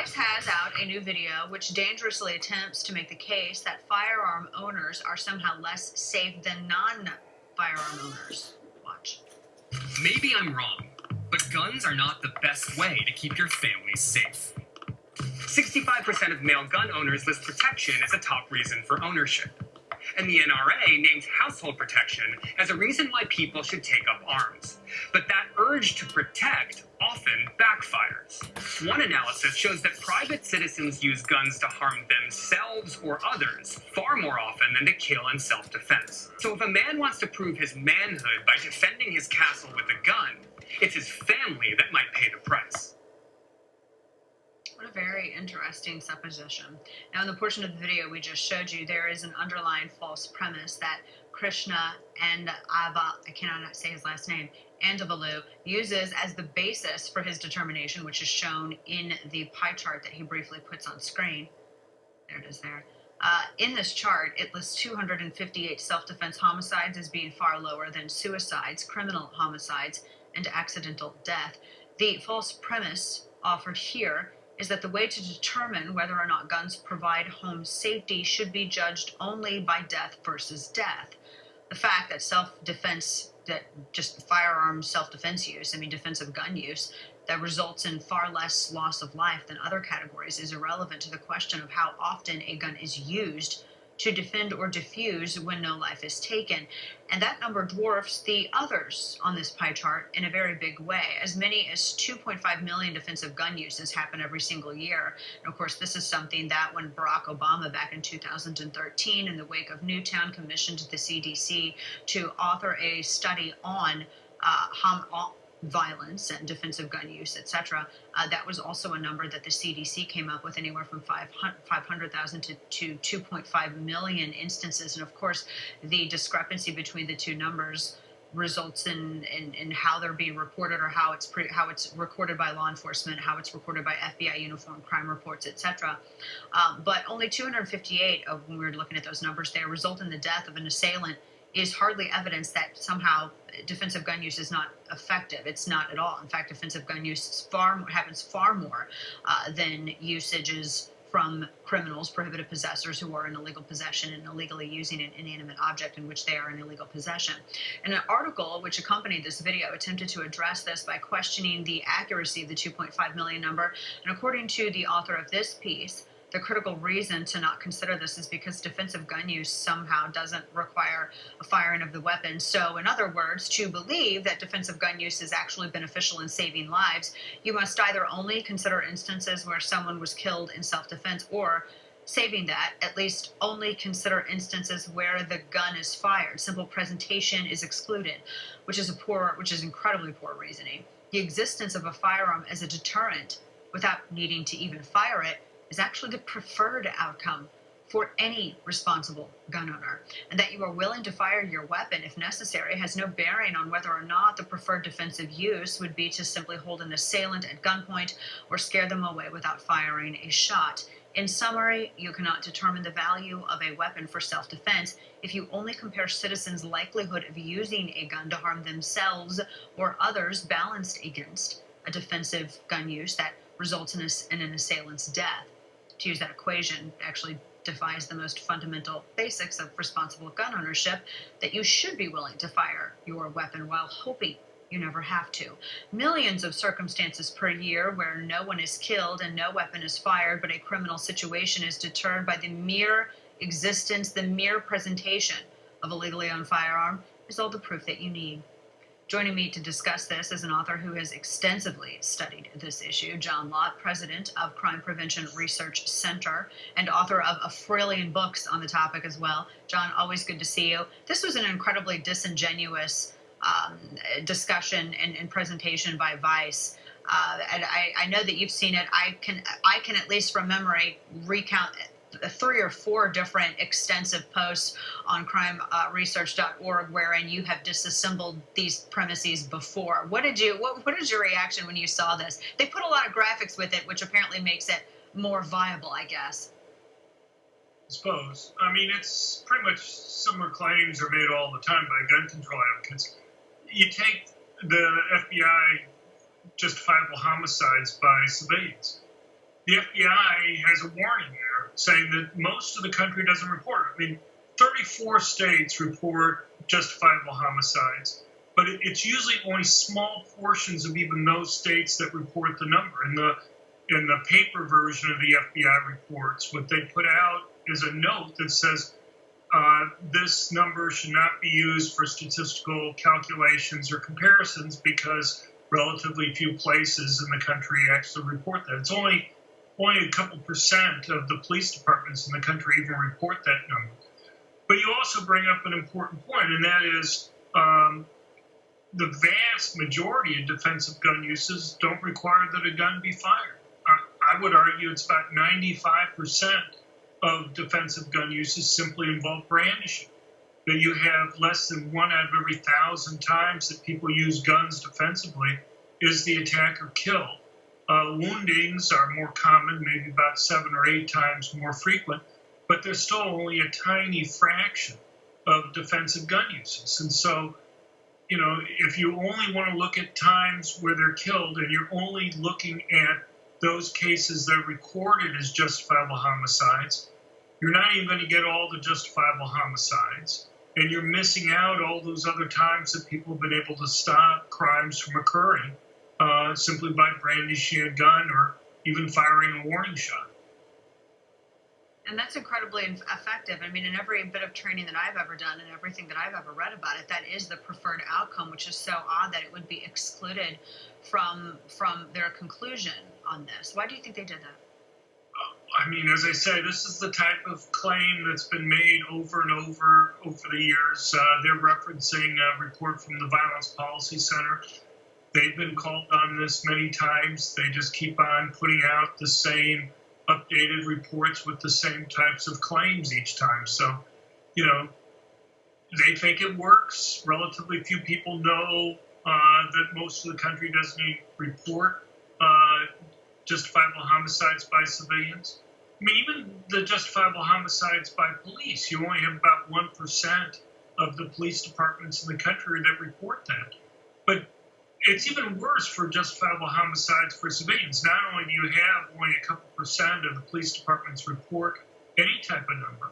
Vice has out a new video which dangerously attempts to make the case that firearm owners are somehow less safe than non-firearm owners. Watch. Maybe I'm wrong, but guns are not the best way to keep your family safe. 65% of male gun owners list protection as a top reason for ownership. And the NRA names household protection as a reason why people should take up arms. But that urge to protect often backfires. One analysis shows that private citizens use guns to harm themselves or others far more often than to kill in self-defense. So if a man wants to prove his manhood by defending his castle with a gun, it's his family that might pay the price. What a very interesting supposition. Now, in the portion of the video we just showed you, there is an underlying false premise that Krishna and I cannot say his last name, Andavalu, uses as the basis for his determination, which is shown in the pie chart that he briefly puts on screen. There it is there. In this chart, it lists 258 self-defense homicides as being far lower than suicides, criminal homicides, and accidental death. The false premise offered here is that the way to determine whether or not guns provide home safety should be judged only by death versus death. The fact that self-defense, that just firearm self-defense use, defensive gun use, that results in far less loss of life than other categories is irrelevant to the question of how often a gun is used to defend or diffuse when no life is taken. And that number dwarfs the others on this pie chart in a very big way. As many as 2.5 million defensive gun uses happen every single year. And of course, this is something that when Barack Obama back in 2013, in the wake of Newtown, commissioned the CDC to author a study on violence and defensive gun use, etc. That was also a number that the CDC came up with, anywhere from 500,000 to 2.5 million instances. And of course, the discrepancy between the two numbers results in how they're being reported, or how it's recorded by law enforcement, how it's recorded by FBI uniform crime reports, etc. But only 258 of, when we were looking at those numbers there, result in the death of an assailant is hardly evidence that somehow defensive gun use is not effective. It's not at all. In fact, defensive gun use happens far more than usages from criminals, prohibited possessors who are in illegal possession and illegally using an inanimate object in which they are in illegal possession. And an article which accompanied this video attempted to address this by questioning the accuracy of the 2.5 million number. And according to the author of this piece, the critical reason to not consider this is because defensive gun use somehow doesn't require a firing of the weapon. So in other words, to believe that defensive gun use is actually beneficial in saving lives, you must either only consider instances where someone was killed in self-defense, or, saving that, at least only consider instances where the gun is fired. Simple presentation is excluded, which is incredibly poor reasoning. The existence of a firearm as a deterrent without needing to even fire it is actually the preferred outcome for any responsible gun owner. And that you are willing to fire your weapon if necessary has no bearing on whether or not the preferred defensive use would be to simply hold an assailant at gunpoint or scare them away without firing a shot. In summary, you cannot determine the value of a weapon for self-defense if you only compare citizens' likelihood of using a gun to harm themselves or others balanced against a defensive gun use that results in an assailant's death. To use that equation actually defies the most fundamental basics of responsible gun ownership, that you should be willing to fire your weapon while hoping you never have to. Millions of circumstances per year where no one is killed and no weapon is fired, but a criminal situation is deterred by the mere existence, the mere presentation of a legally owned firearm, is all the proof that you need. Joining me to discuss this is an author who has extensively studied this issue, John Lott, president of Crime Prevention Research Center and author of a trillion books on the topic as well. John, always good to see you. This was an incredibly disingenuous discussion and presentation by Vice. And I know that you've seen it. I can at least from memory recount 3 or 4 different extensive posts on crimeresearch.org wherein you have disassembled these premises before. What is your reaction when you saw this? They put a lot of graphics with it, which apparently makes it more viable, I guess. I suppose. It's pretty much similar claims are made all the time by gun control advocates. You take the FBI justifiable homicides by civilians. the FBI has a warning there saying that most of the country doesn't report it. I mean, 34 states report justifiable homicides, but it's usually only small portions of even those states that report the number. In the paper version of the FBI reports, what they put out is a note that says this number should not be used for statistical calculations or comparisons because relatively few places in the country actually report that. It's only a couple percent of the police departments in the country even report that number. But you also bring up an important point, and that is the vast majority of defensive gun uses don't require that a gun be fired. I would argue it's about 95% of defensive gun uses simply involve brandishing. That you have less than 1 out of every 1,000 times that people use guns defensively is the attack or kill. Woundings are more common, maybe about 7 or 8 times more frequent, but they're still only a tiny fraction of defensive gun uses. And so, you know, if you only want to look at times where they're killed and you're only looking at those cases that are recorded as justifiable homicides, you're not even going to get all the justifiable homicides. And you're missing out all those other times that people have been able to stop crimes from occurring simply by brandishing a gun or even firing a warning shot. And that's incredibly effective. I mean, in every bit of training that I've ever done and everything that I've ever read about it, that is the preferred outcome, which is so odd that it would be excluded from their conclusion on this. Why do you think they did that? I mean, as I say, this is the type of claim that's been made over and over the years. They're referencing a report from the Violence Policy Center. They've been called on this many times. They just keep on putting out the same updated reports with the same types of claims each time. So, you know, they think it works. Relatively few people know that most of the country doesn't even report justifiable homicides by civilians. I mean, even the justifiable homicides by police, you only have about 1% of the police departments in the country that report that. But it's even worse for justifiable homicides for civilians. Not only do you have only a couple percent of the police departments report any type of number,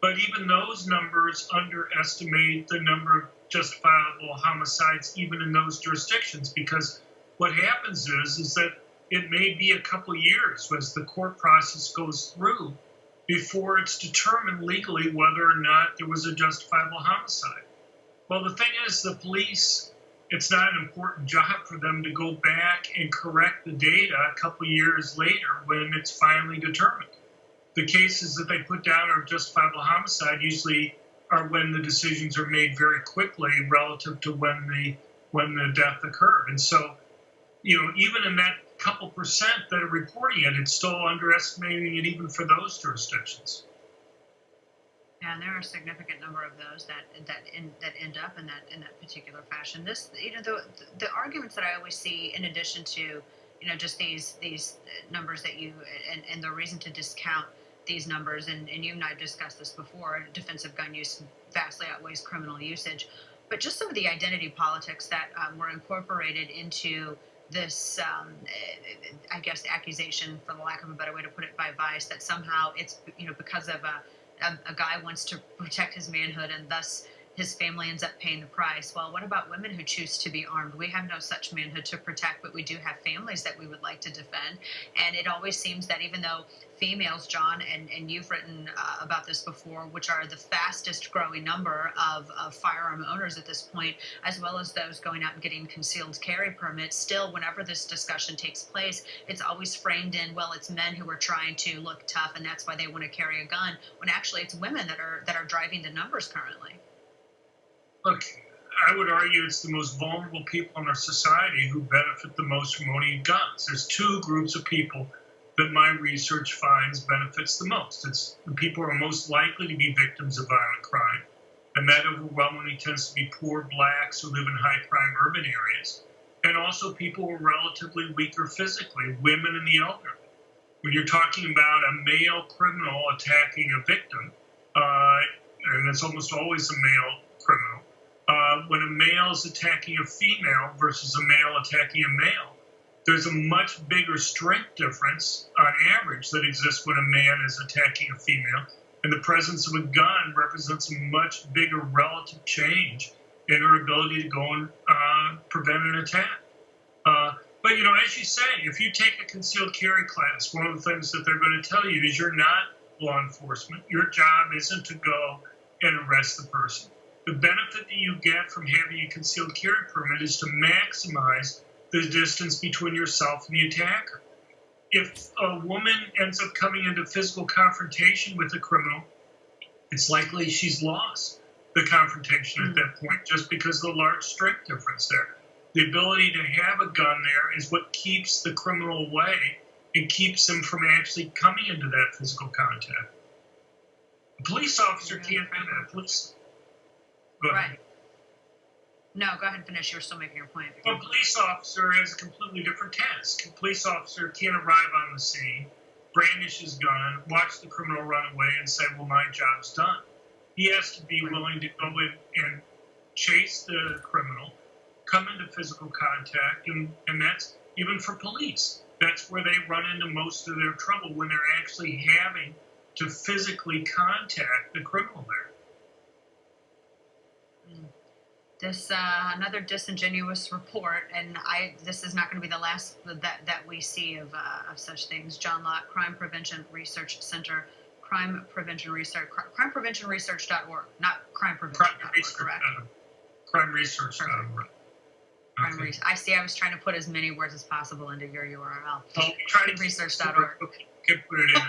but even those numbers underestimate the number of justifiable homicides even in those jurisdictions, because what happens is that it may be a couple of years as the court process goes through before it's determined legally whether or not there was a justifiable homicide. Well, the thing is, the police, it's not an important job for them to go back and correct the data a couple of years later when it's finally determined. The cases that they put down are justifiable homicide usually are when the decisions are made very quickly relative to when the death occurred. And so, you know, even in that couple percent that are reporting it, it's still underestimating it even for those jurisdictions. Yeah, and there are a significant number of those that end up in that particular fashion. This, you know, the arguments that I always see, in addition to, you know, just these numbers that you and the reason to discount these numbers, and you and I discussed this before, defensive gun use vastly outweighs criminal usage, but just some of the identity politics that were incorporated into this, I guess, accusation, for the lack of a better way to put it, by Vice, that somehow it's, you know, because of a guy wants to protect his manhood and thus his family ends up paying the price. Well, what about women who choose to be armed? We have no such manhood to protect, but we do have families that we would like to defend. And it always seems that even though females, John, and you've written about this before, which are the fastest growing number of firearm owners at this point, as well as those going out and getting concealed carry permits, still, whenever this discussion takes place, it's always framed in, well, it's men who are trying to look tough and that's why they want to carry a gun, when actually it's women that are driving the numbers currently. Look, I would argue it's the most vulnerable people in our society who benefit the most from owning guns. There's two groups of people that my research finds benefits the most. It's the people who are most likely to be victims of violent crime, and that overwhelmingly tends to be poor blacks who live in high-crime urban areas, and also people who are relatively weaker physically, women and the elderly. When you're talking about a male criminal attacking a victim, and it's almost always a male criminal, when a male is attacking a female versus a male attacking a male, There's a much bigger strength difference on average that exists when a man is attacking a female. And the presence of a gun represents a much bigger relative change in her ability to go and prevent an attack. But, as you say, if you take a concealed carry class, one of the things that they're going to tell you is you're not law enforcement. Your job isn't to go and arrest the person. The benefit that you get from having a concealed carry permit is to maximize the distance between yourself and the attacker. If a woman ends up coming into physical confrontation with a criminal, it's likely she's lost the confrontation at that point just because of the large strength difference there. The ability to have a gun there is what keeps the criminal away and keeps them from actually coming into that physical contact. A police officer can't do that. Go ahead. Right. No, go ahead and finish. You were still making your point. A police officer has a completely different task. A police officer can't arrive on the scene, brandish his gun, watch the criminal run away, and say, well, my job's done. He has to be willing to go in and chase the criminal, come into physical contact, and that's even for police. That's where they run into most of their trouble, when they're actually having to physically contact the criminal there. This another disingenuous report, and this is not going to be the last that we see of such things. John Lott, Crime Prevention Research Center, Crime Prevention Research, crimepreventionresearch.org, not crimeprevention.org, correct? Crimeresearch.org. Okay. I see. I was trying to put as many words as possible into your URL. Well, crimeresearch.org. Can put it in.